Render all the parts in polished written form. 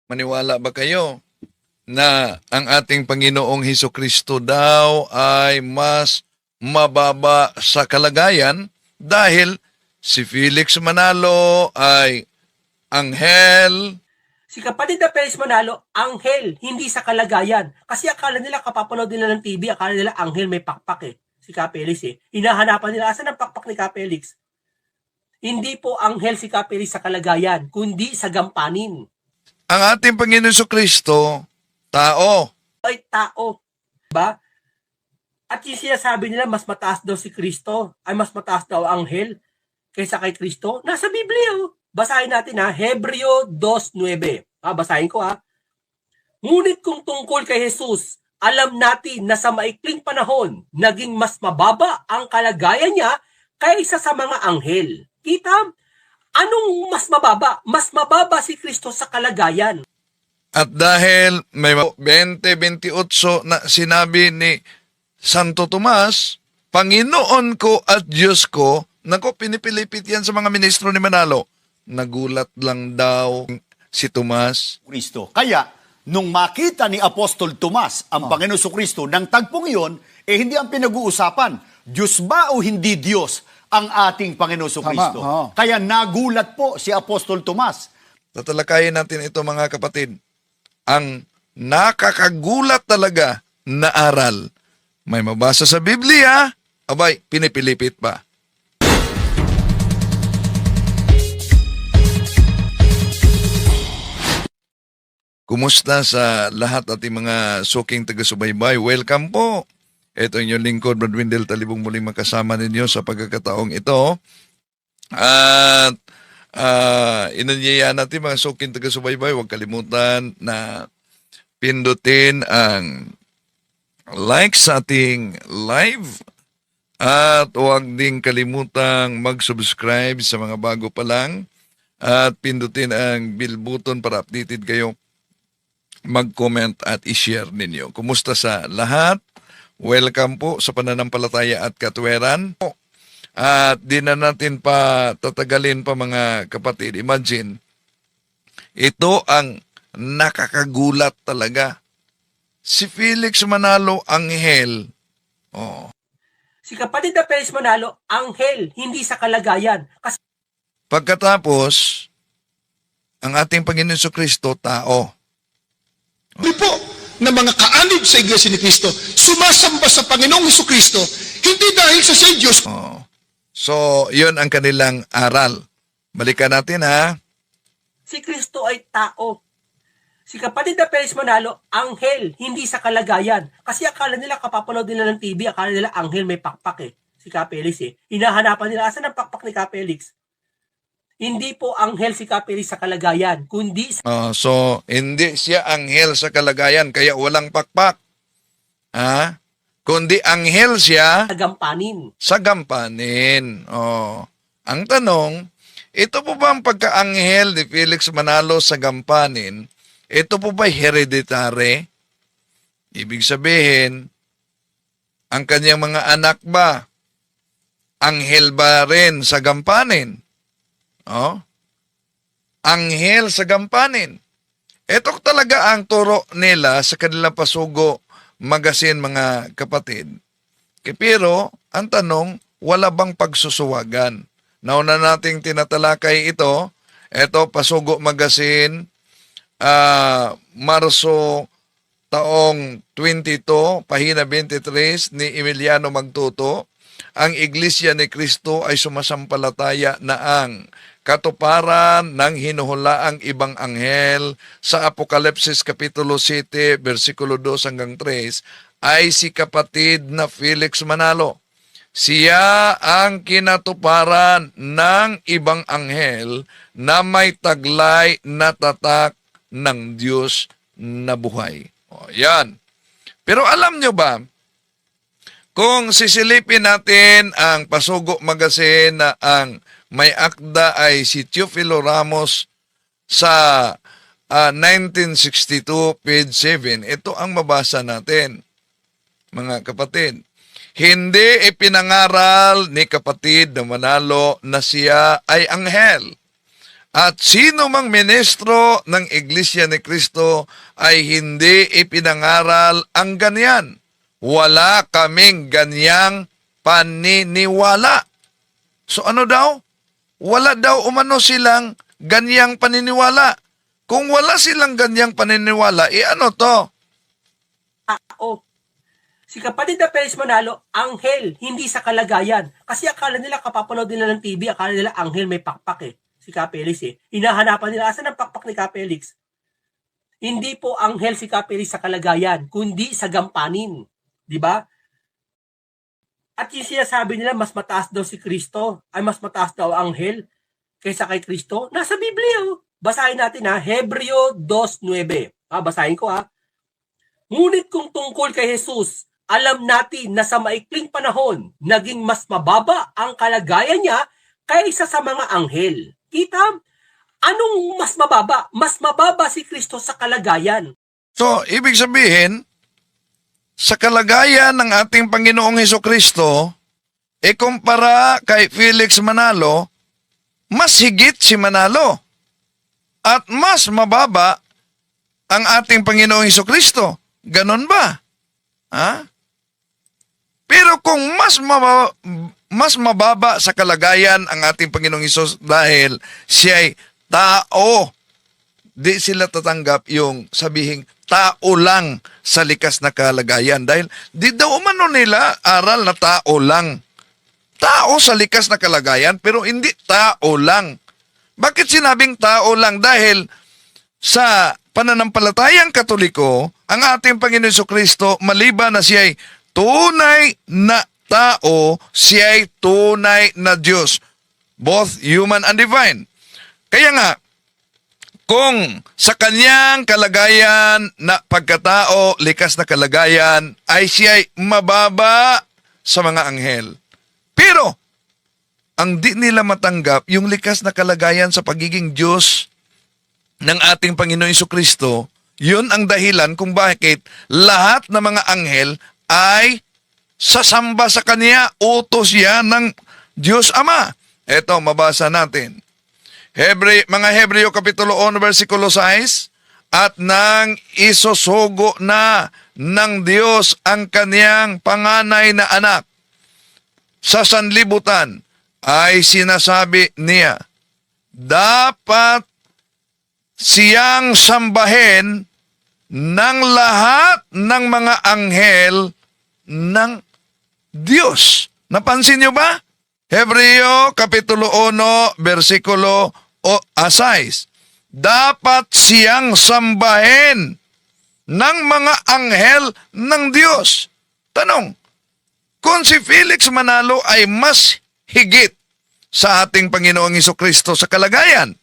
Maniwala ba kayo na ang ating Panginoong Hesukristo daw ay mas mababa sa kalagayan dahil si Felix Manalo ay anghel? Si kapatid na Perez Manalo, anghel, hindi sa kalagayan. Kasi akala nila kapapanood nila ng TV, akala nila anghel may pakpak eh. Si Kapelis eh. Hinahanapan nila, asan ang pakpak ni Kapelis? Hindi po anghel si Kapelis sa kalagayan, kundi sa gampanin. Ang ating Panginoong Hesukristo, tao. Ay tao. Diba? At yung sinasabi nila, mas mataas daw si Kristo, ay mas mataas daw ang anghel kaysa kay Kristo. Nasa Biblia oh. Basahin natin ha, Hebreo 2.9. Basahin ko ha. Ngunit kung tungkol kay Jesus, alam natin na sa maikling panahon, naging mas mababa ang kalagayan niya kaysa sa mga anghel. Kita? Anong mas mababa? Mas mababa si Kristo sa kalagayan. At dahil may 20:28 na sinabi ni Santo Tomas, Panginoon ko at Diyos ko, nako pinipilipit yan sa mga ministro ni Manalo. Nagulat lang daw si Tomas. Kristo. Kaya, nung makita ni Apostol Tomas ang Panginoon Kristo ng tagpong iyon, hindi ang pinag-uusapan, Diyos ba o hindi Diyos ang ating Panginoon Kristo? Kaya nagulat po si Apostol Tomas. Tatalakayin natin ito mga kapatid. Ang nakakagulat talaga na aral. May mabasa sa Biblia, abay, pinipilipit pa. Kumusta sa lahat ating mga suking taga-subaybay? Welcome po. Ito ang inyong lingkod, Brad Windel Talibong, muling makasama ninyo sa pagkakataong ito. At inanyaya natin mga suking taga-subaybay, huwag kalimutan na pindutin ang like sa ating live at huwag din kalimutang mag-subscribe sa mga bago pa lang at pindutin ang bell button para updated kayo, mag-comment at i-share ninyo. Kumusta sa lahat? Welcome po sa pananampalataya at katwiran. At di na natin pa tatagalin pa mga kapatid. Imagine, ito ang nakakagulat talaga. Si Felix Manalo, anghel. Oh. Si kapatid na Perez Manalo, anghel, hindi sa kalagayan. Kasi Pagkatapos, ang ating Panginoon Kristo, tao. po na mga kaanib sa Iglesia ni Cristo, sumasamba sa Panginoong Kristo, hindi dahil sa siya Diyos. Oh. So, yun ang kanilang aral. Balikan natin ha. si Kristo ay tao. Si kapatid na Perez Manalo, anghel, hindi sa kalagayan. Kasi akala nila kapapanood nila ng TV, akala nila anghel may pakpak eh. Si Kapelis eh. Hinahanapan nila, asan ang pakpak ni Kapelis? Hindi po anghel si Kapelis sa kalagayan, kundi So, hindi siya anghel sa kalagayan, kaya walang pakpak. Ha? Kundi anghel siya sa gampanin. sa gampanin. Ang tanong, ito po ba ang pagka-anghel ni Felix Manalo sa gampanin? Ito po ba hereditary? Ibig sabihin, ang kanyang mga anak ba, anghel ba rin sa gampanin? Anghel sa gampanin. Ito talaga ang turo nila sa kanilang pasugo magazine mga kapatid. Pero, ang tanong, wala bang pagsusuwagan? Nauna nating tinatalakay ito. Ito, pasugo magazine, Marso taong 22, pahina 23 ni Emiliano Magtuto. Ang Iglesia ni Cristo ay sumasampalataya na ang katuparan ng hinuhulaang ibang anghel sa Apokalipsis Kapitulo 7, versikulo 2 hanggang 3 ay si kapatid na Felix Manalo. Siya ang kinatuparan ng ibang anghel na may taglay na tatak ng Diyos na buhay. Yan. Pero alam nyo ba, kung sisilipin natin ang Pasugo Magazine na ang may akda ay si Teofilo Ramos sa 1962, page 7, ito ang mabasa natin, mga kapatid. Hindi ipinangaral ni kapatid na Manalo na siya ay anghel. At sino mang ministro ng Iglesia ni Cristo ay hindi ipinangaral ang ganyan. Wala kaming ganyang paniniwala. So ano daw? Wala daw umano silang ganyang paniniwala. Kung wala silang ganyang paniniwala, ano to? Tao. Si kapatid na Perez Manalo, anghel, hindi sa kalagayan. Kasi akala nila, kapapanood nila ng TV, akala nila anghel may pakpak eh. Si Capelis eh. Hinahanapan nila, asan ang pakpak ni Capelis? Hindi po anghel si Capelis sa kalagayan, kundi sa gampanin. Di ba? At yung sinasabi nila, mas mataas daw si Kristo, ay mas mataas daw ang anghel kaysa kay Kristo. Nasa Biblia oh. Basahin natin ha, Hebreo 2:9. Basahin ko ha. Ngunit kung tungkol kay Jesus, alam natin na sa maikling panahon, naging mas mababa ang kalagayan niya kaysa sa mga anghel. Kita? Anong mas mababa? Mas mababa si Kristo sa kalagayan. So, ibig sabihin, sa kalagayan ng ating Panginoong Hesukristo, kumpara kay Felix Manalo, mas higit si Manalo. At mas mababa ang ating Panginoong Hesukristo. Ganon ba? Ha? Pero kung mas mababa sa kalagayan ang ating Panginoong Hesus dahil siya ay tao, di sila tatanggap yung sabihing tao lang sa likas na kalagayan. Dahil di daw umano nila aral na tao lang. Tao sa likas na kalagayan pero hindi tao lang. Bakit sinabing tao lang? Dahil sa pananampalatayang Katoliko, ang ating Panginoon Jesucristo, maliban na siya ay tunay na tao, siya ay tunay na Diyos. Both human and divine. Kaya nga, kung sa kanyang kalagayan na pagkatao, likas na kalagayan, ay siya ay mababa sa mga anghel. Pero, ang di nila matanggap, yung likas na kalagayan sa pagiging Diyos ng ating Panginoon Jesucristo, yun ang dahilan kung bakit lahat ng mga anghel ay sasamba sa Kanya, utos yan ng Diyos Ama. Ito, mabasa natin. Mga Hebreo Kapitulo 1, versikulo 6, at nang isusugo na ng Diyos ang Kaniyang panganay na anak sa sanlibutan, ay sinasabi niya, dapat siyang sambahin ng lahat ng mga anghel ng Diyos. Napansin niyo ba? Hebreo Kapitulo 1, versikulo 6. Dapat siyang sambahin ng mga anghel ng Diyos. Tanong, kung si Felix Manalo ay mas higit sa ating Panginoong Hesukristo sa kalagayan,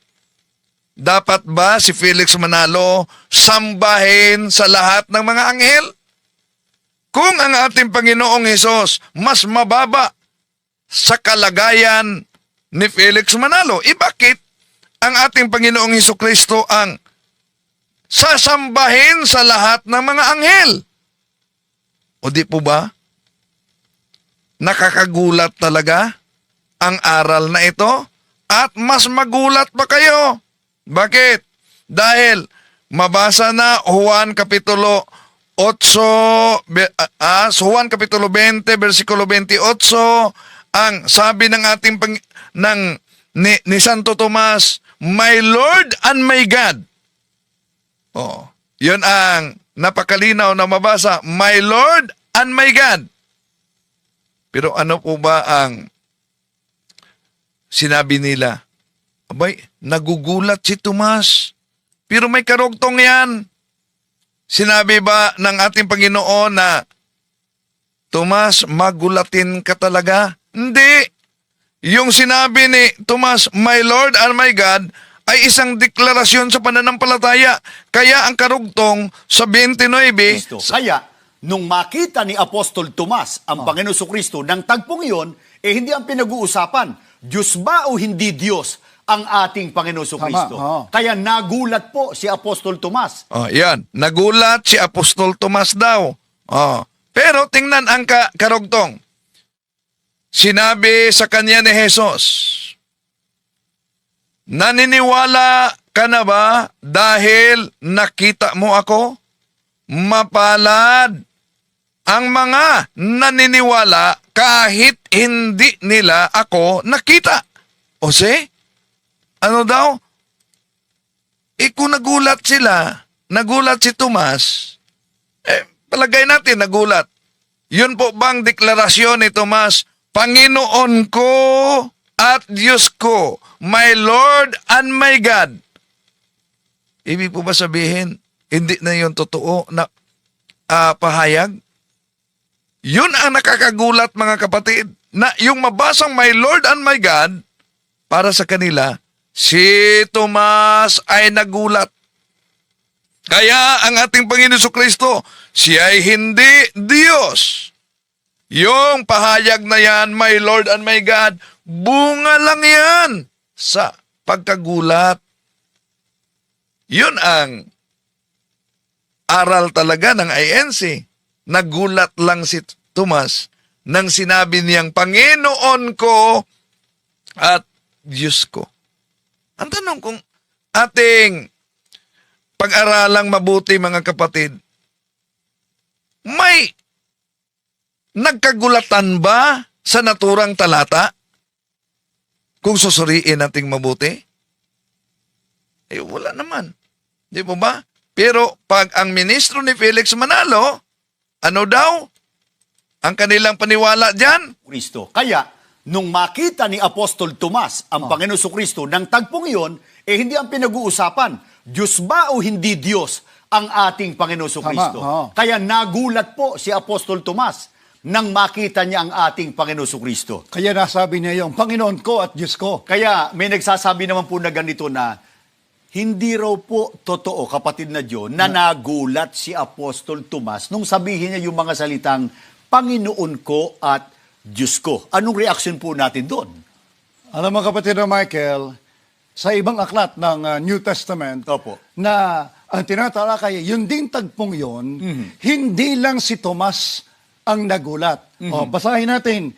dapat ba si Felix Manalo sambahin sa lahat ng mga anghel? Kung ang ating Panginoong Hesus mas mababa sa kalagayan ni Felix Manalo, bakit ang ating Panginoong Hesukristo ang sasambahin sa lahat ng mga anghel? O di po ba? Nakakagulat talaga ang aral na ito at mas magulat pa kayo. Bakit? Dahil mabasa na Juan Kapitulo 8, Juan Kapitulo 20, versikulo 28, ang sabi ng ating ni Santo Tomas, my Lord and my God. Oh, yun ang napakalinaw na mabasa, my Lord and my God. Pero ano po ba ang sinabi nila? Abay, nagugulat si Tomas. Pero may karugtong yan. Sinabi ba ng ating Panginoon na, Tomas, magulatin ka talaga? Hindi. Yung sinabi ni Tomas, my Lord and my God, ay isang deklarasyon sa pananampalataya. Kaya ang karugtong sa 29, Kristo. Kaya, nung makita ni Apostol Tomas ang Panginoon Kristo ng tagpong iyon, hindi ang pinag-uusapan, Diyos ba o hindi Diyos ang ating Panginoon Kristo? Kaya nagulat po si Apostol Tomas. Yan. Nagulat si Apostol Tomas daw. Pero tingnan ang karugtong. Sinabi sa kanya ni Jesus, naniniwala ka na ba dahil nakita mo ako? Mapalad ang mga naniniwala kahit hindi nila ako nakita. O ano daw? Kung nagulat sila, nagulat si Tomas, palagay natin nagulat. Yun po bang deklarasyon ni Tomas? Panginoon ko at Diyos ko, my Lord and my God. Ibig po ba sabihin, hindi na yun totoo na pahayag? Yun ang nakakagulat mga kapatid, na yung mabasang my Lord and my God, para sa kanila, si Tomas ay nagulat. Kaya ang ating Panginoon Kristo, siya ay hindi Diyos. Yung pahayag na yan, my Lord and my God, bunga lang yan sa pagkagulat. Yun ang aral talaga ng INC. Nagulat lang si Tomas nang sinabi niyang Panginoon ko at Diyos ko. Ang tanong kung ating pag-aralang mabuti mga kapatid, may nagkagulatan ba sa naturang talata kung susuriin nating mabuti? Wala naman. Di mo ba? Pero pag ang ministro ni Felix Manalo, ano daw ang kanilang paniwala dyan? Kristo. Kaya, nung makita ni Apostol Tomas ang Panginoon Kristo ng tagpong iyon, hindi ang pinag-uusapan, Diyos ba o hindi Diyos ang ating Panginoon Kristo? Kaya nagulat po si Apostol Tomas nang makita niya ang ating Panginoon Kristo. Kaya nasabi niya yung Panginoon ko at Diyos ko. Kaya may nagsasabi naman po na ganito na, hindi raw po totoo, kapatid na John, na nagulat si Apostol Tomas nung sabihin niya yung mga salitang Panginoon ko at Diyos ko. Anong reaction po natin doon? Alam mo kapatid na Michael, sa ibang aklat ng New Testament, Opo. na ang tinatalakay, yun ding tagpong yun, hindi lang si Tomas ang nagulat. Basahin natin.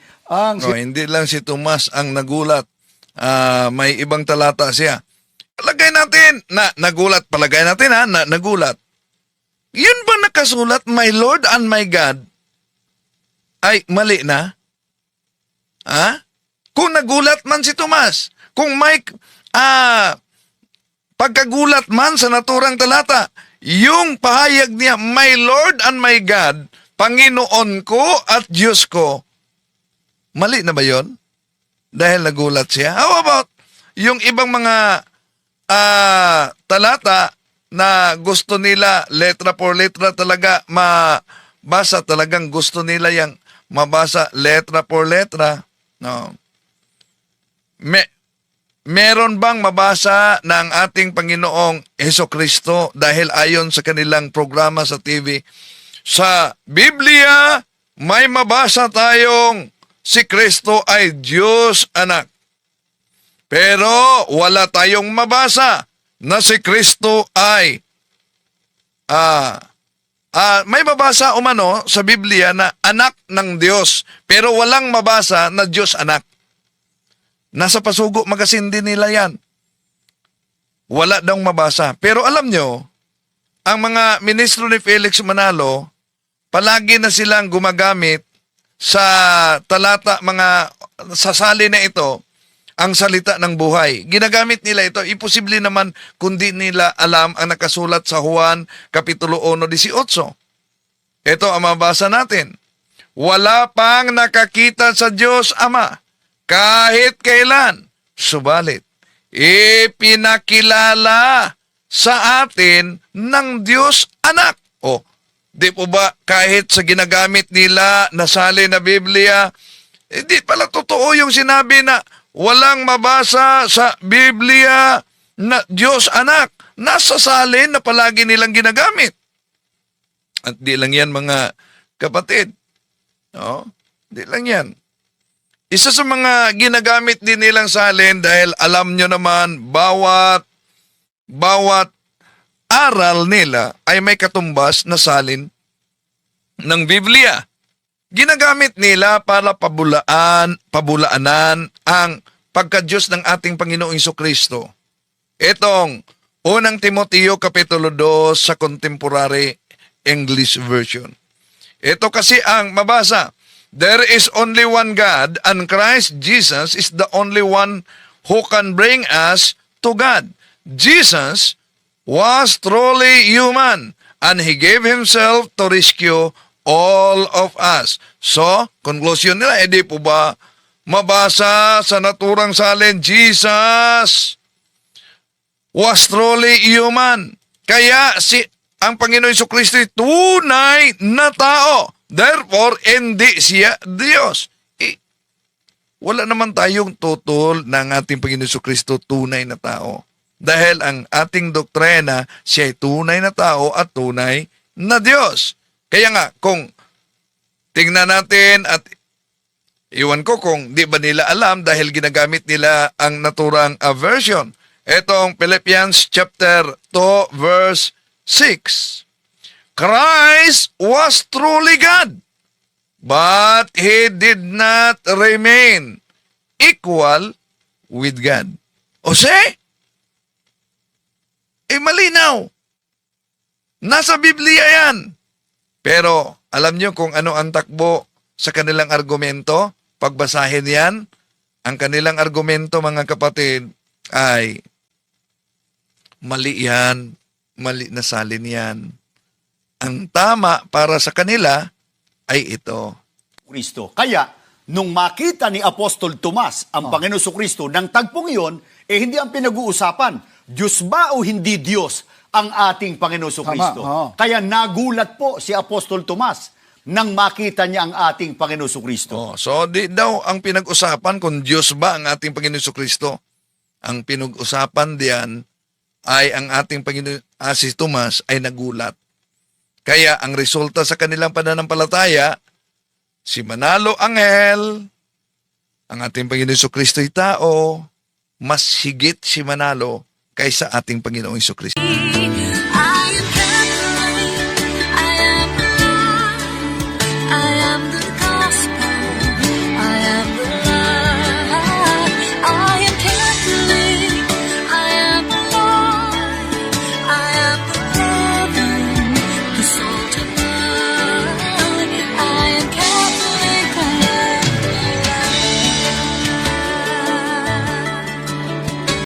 Hindi lang si Tomas ang nagulat. May ibang talata siya. Palagay natin na nagulat. Palagay natin na nagulat. Yun ba nakasulat, my Lord and my God? Ay, mali na? Kung nagulat man si Tomas, kung may pagkagulat man sa naturang talata, yung pahayag niya, my Lord and my God, Panginoon ko at Diyos ko, mali na ba yun? Dahil nagulat siya. How about yung ibang mga talata na gusto nila letra por letra talaga mabasa, talagang gusto nila yung mabasa letra por letra? No. Meron bang mabasa ng ating Panginoong Hesukristo dahil ayon sa kanilang programa sa TV, sa Biblia may mabasa tayong si Kristo ay Diyos anak. Pero wala tayong mabasa na si Kristo ay may mabasa umano sa Biblia na anak ng Diyos, pero walang mabasa na Diyos anak. Nasa Pasugo Magazine din nila yan. Wala daw mabasa. Pero alam nyo, ang mga ministro ni Felix Manalo, palagi na silang gumagamit sa talata, mga sasali na ito, ang salita ng buhay. Ginagamit nila ito. Imposible naman kundi nila alam ang nakasulat sa Juan Kapitulo 1:18. Ito ang mabasa natin. Wala pang nakakita sa Diyos Ama kahit kailan. Subalit, ipinakilala sa atin ng Diyos Anak. Di po ba kahit sa ginagamit nila na sali na Biblia, di pala totoo yung sinabi na walang mabasa sa Biblia na Diyos Anak. Nasa salin na palagi nilang ginagamit. At di lang yan mga kapatid. Di lang yan. Isa sa mga ginagamit din nilang salin dahil alam nyo naman bawat aral nila ay may katumbas na salin ng Biblia. Ginagamit nila para pabulaanan ang pagka-Diyos ng ating Panginoong Hesukristo. Itong unang Timoteo Kapitulo 2 sa Contemporary English Version. Ito kasi ang mabasa. There is only one God, and Christ Jesus is the only one who can bring us to God. Jesus was truly human, and He gave Himself to rescue all of us. So, conclusion nila, edi po ba mabasa sa naturang salin, Jesus was truly human. Kaya ang Panginoon Jesucristo ay tunay na tao. Therefore, hindi siya Diyos. Wala naman tayong tutol ng ating Panginoon Jesucristo tunay na tao. Dahil ang ating doktrina, siya ay tunay na tao at tunay na Diyos. Kaya nga, kung tingnan natin at iwan ko kung di ba nila alam dahil ginagamit nila ang naturang version. Etong Philippians chapter 2 verse 6. Christ was truly God, but He did not remain equal with God. O malinaw. Nasa Biblia yan. Pero alam nyo kung ano ang takbo sa kanilang argumento? Pagbasahin yan, ang kanilang argumento, mga kapatid, ay mali yan, mali na salin yan. Ang tama para sa kanila ay ito. Kristo. Kaya, nung makita ni Apostol Tomas ang Panginoon Kristo ng tagpong iyon, hindi ang pinag-uusapan, Diyos ba o hindi Diyos ang ating Panginoon Kristo? Kaya nagulat po si Apostol Tomas nang makita niya ang ating Panginoon Kristo. So, di daw ang pinag-usapan kung Diyos ba ang ating Panginoon Kristo. Ang pinag-usapan diyan ay ang ating Panginoon, si Tomas ay nagulat. Kaya ang resulta sa kanilang pananampalataya, si Manalo Anghel, ang ating Panginoon Jesucristo ay tao, mas higit si Manalo kaysa ating Panginoong Jesucristo.